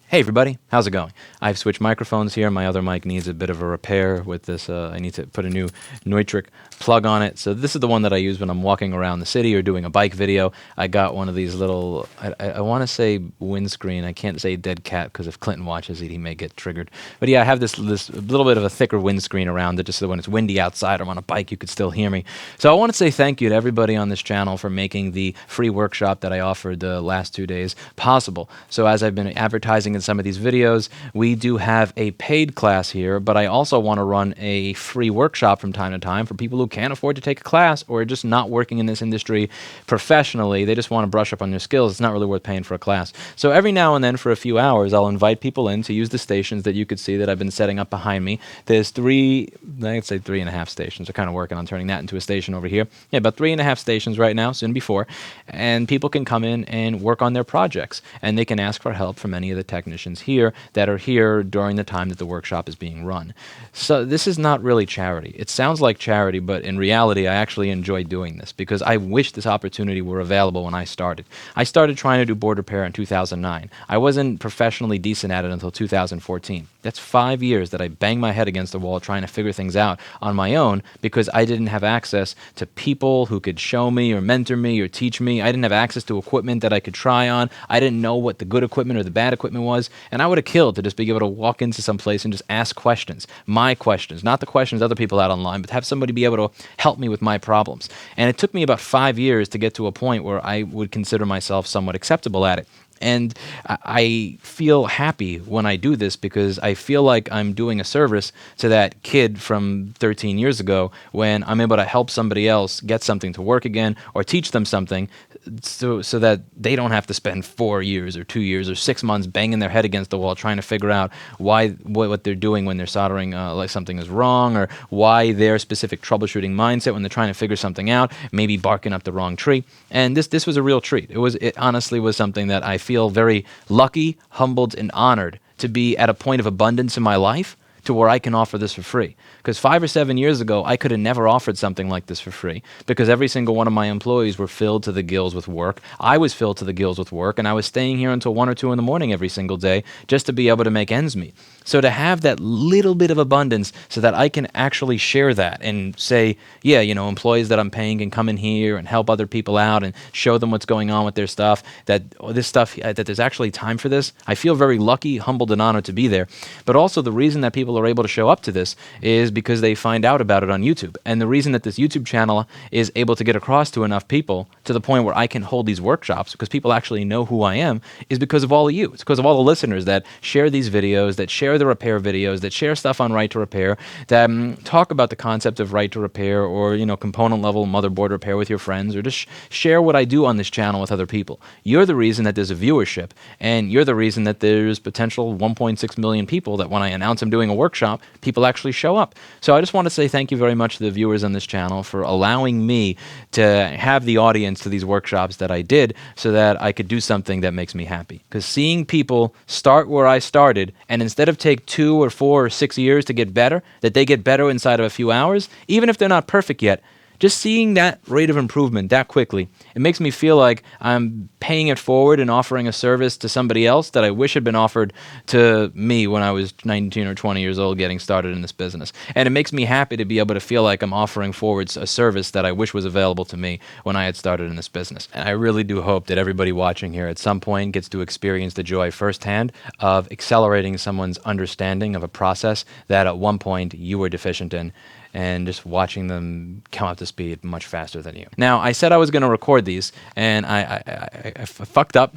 Hey everybody, how's it going? I've switched microphones here. My other mic needs a bit of a repair with this. I need to put a new Neutrik plug on it. So this is the one that I use when I'm walking around the city or doing a bike video. I got one of these little, I want to say windscreen. I can't say dead cat because if Clinton watches it, he may get triggered. But yeah, I have this little bit of a thicker windscreen around it just so when it's windy outside or I'm on a bike, you could still hear me. So I want to say thank you to everybody on this channel for making the free workshop that I offered the last 2 days possible. So as I've been advertising in some of these videos, we do have a paid class here, but I also want to run a free workshop from time to time for people who can't afford to take a class or are just not working in this industry professionally. They just want to brush up on their skills. It's not really worth paying for a class. So every now and then for a few hours, I'll invite people in to use the stations that you could see that I've been setting up behind me. There's I'd say 3.5 stations. We're kind of working on turning that into a station over here. Yeah, about 3.5 stations right now, soon before. And people can come in and work on their projects. And they can ask for help from any of the technicians here that are here during the time that the workshop is being run. So this is not really charity. It sounds like charity, but in reality, I actually enjoy doing this because I wish this opportunity were available when I started. I started trying to do board repair in 2009. I wasn't professionally decent at it until 2014. That's 5 years that I banged my head against the wall trying to figure things out on my own because I didn't have access to people who could show me or mentor me or teach me. I didn't have access to equipment that I could try on. I didn't know what the good equipment or the bad equipment was. And I would have killed to just be able to walk into some place and just ask questions, my questions, not the questions other people had online, but have somebody be able to help me with my problems. And it took me about 5 years to get to a point where I would consider myself somewhat acceptable at it. And I feel happy when I do this because I feel like I'm doing a service to that kid from 13 years ago when I'm able to help somebody else get something to work again or teach them something so that they don't have to spend 4 years or 2 years or 6 months banging their head against the wall trying to figure out what they're doing when they're soldering like something is wrong or why their specific troubleshooting mindset when they're trying to figure something out, maybe barking up the wrong tree. And this was a real treat. It honestly was something that I feel very lucky, humbled, and honored to be at a point of abundance in my life to where I can offer this for free. Because 5 or 7 years ago, I could have never offered something like this for free because every single one of my employees were filled to the gills with work. I was filled to the gills with work, and I was staying here until 1 or 2 in the morning every single day just to be able to make ends meet. So to have that little bit of abundance so that I can actually share that and say, yeah, employees that I'm paying can come in here and help other people out and show them what's going on with their stuff, that there's actually time for this. I feel very lucky, humbled, and honored to be there. But also the reason that people are able to show up to this is because they find out about it on YouTube. And the reason that this YouTube channel is able to get across to enough people to the point where I can hold these workshops because people actually know who I am is because of all of you. It's because of all the listeners that share these videos, that share the repair videos, that share stuff on Right to Repair, that talk about the concept of Right to Repair or, component level motherboard repair with your friends, or just share what I do on this channel with other people. You're the reason that there's a viewership, and you're the reason that there's potential 1.6 million people that when I announce I'm doing a workshop, people actually show up. So I just want to say thank you very much to the viewers on this channel for allowing me to have the audience to these workshops that I did so that I could do something that makes me happy. Because seeing people start where I started, and instead of take 2 or 4 or 6 years to get better, that they get better inside of a few hours, even if they're not perfect yet, just seeing that rate of improvement that quickly, it makes me feel like I'm paying it forward and offering a service to somebody else that I wish had been offered to me when I was 19 or 20 years old getting started in this business. And it makes me happy to be able to feel like I'm offering forward a service that I wish was available to me when I had started in this business. And I really do hope that everybody watching here at some point gets to experience the joy firsthand of accelerating someone's understanding of a process that at one point you were deficient in, and just watching them come up to speed much faster than you. Now, I said I was going to record these, and I fucked up.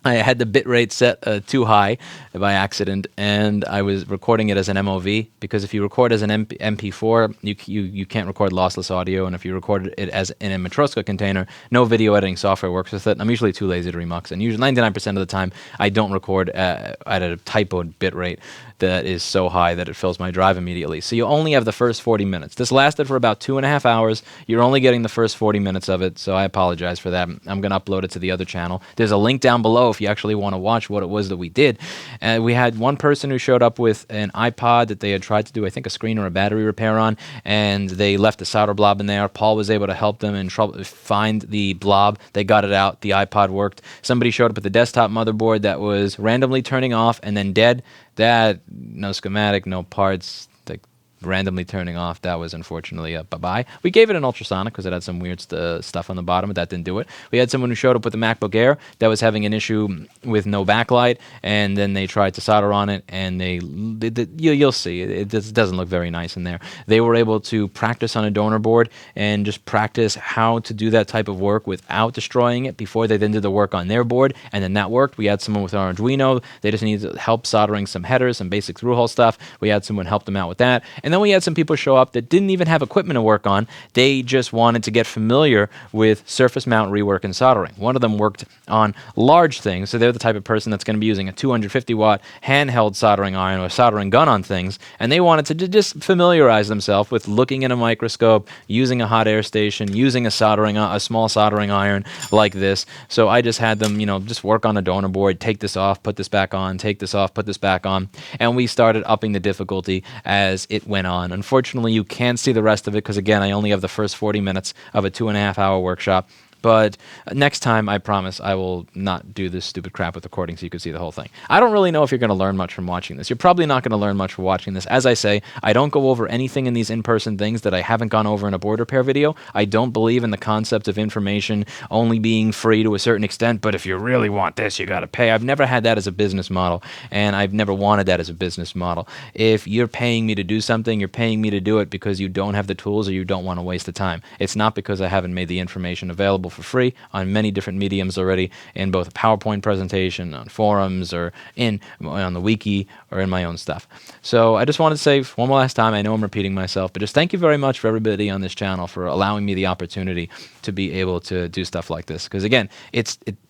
I had the bit rate set too high by accident, and I was recording it as an MOV, because if you record as an MP4, you can't record lossless audio, and if you record it as in a Matroska container, no video editing software works with it. I'm usually too lazy to remux, and usually 99% of the time, I don't record at a typoed bit rate that is so high that it fills my drive immediately. So you only have the first 40 minutes. This lasted for about 2.5 hours. You're only getting the first 40 minutes of it, so I apologize for that. I'm going to upload it to the other channel. There's a link down below if you actually want to watch what it was that we did. And we had one person who showed up with an iPod that they had tried to do, I think, a screen or a battery repair on, and they left a solder blob in there. Paul was able to help them and find the blob. They got it out. The iPod worked. Somebody showed up with the desktop motherboard that was randomly turning off and then dead. That, no schematic, no parts, like randomly turning off. That was unfortunately a bye-bye. We gave it an ultrasonic because it had some weird stuff on the bottom, but that didn't do it. We had someone who showed up with a MacBook Air that was having an issue with no backlight, and then they tried to solder on it, and you'll see, it just doesn't look very nice in there. They were able to practice on a donor board and just practice how to do that type of work without destroying it before they then did the work on their board, and then that worked. We had someone with an Arduino. They just needed help soldering some headers, some basic through-hole stuff. We had someone help them out with that, and then we had some people show up that didn't even have equipment to work on. They just wanted to get familiar with surface mount rework and soldering. One of them worked on large things, so they're the type of person that's going to be using a 250-watt handheld soldering iron or soldering gun on things, and they wanted to just familiarize themselves with looking in a microscope, using a hot air station, using a small soldering iron like this. So I just had them, just work on a donor board, take this off, put this back on, take this off, put this back on, and we started upping the difficulty as it went on. Unfortunately, you can't see the rest of it because, again, I only have the first 40 minutes of a 2.5-hour workshop. But next time, I promise, I will not do this stupid crap with recording so you can see the whole thing. I don't really know if you're going to learn much from watching this. You're probably not going to learn much from watching this. As I say, I don't go over anything in these in-person things that I haven't gone over in a board repair video. I don't believe in the concept of information only being free to a certain extent, but if you really want this, you got to pay. I've never had that as a business model, and I've never wanted that as a business model. If you're paying me to do something, you're paying me to do it because you don't have the tools or you don't want to waste the time. It's not because I haven't made the information available for free on many different mediums already, in both a PowerPoint presentation, on forums, or on the wiki, or in my own stuff. So I just wanted to say one more last time, I know I'm repeating myself, but just thank you very much for everybody on this channel for allowing me the opportunity to be able to do stuff like this. Because again,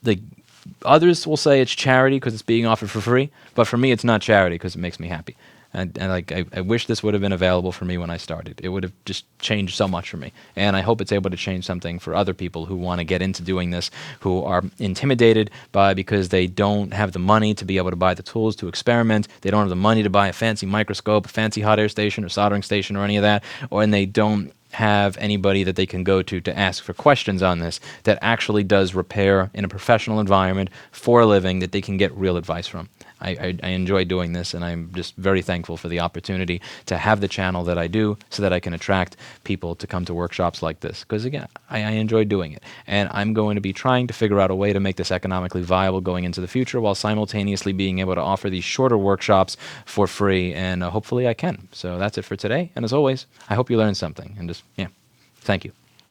like others will say it's charity because it's being offered for free, but for me it's not charity because it makes me happy. And I wish this would have been available for me when I started. It would have just changed so much for me. And I hope it's able to change something for other people who want to get into doing this, who are intimidated because they don't have the money to be able to buy the tools to experiment. They don't have the money to buy a fancy microscope, a fancy hot air station or soldering station or any of that, and they don't have anybody that they can go to ask for questions on this that actually does repair in a professional environment for a living that they can get real advice from. I enjoy doing this, and I'm just very thankful for the opportunity to have the channel that I do so that I can attract people to come to workshops like this. Because, again, I enjoy doing it. And I'm going to be trying to figure out a way to make this economically viable going into the future while simultaneously being able to offer these shorter workshops for free, and hopefully I can. So that's it for today. And as always, I hope you learned something. And just, thank you.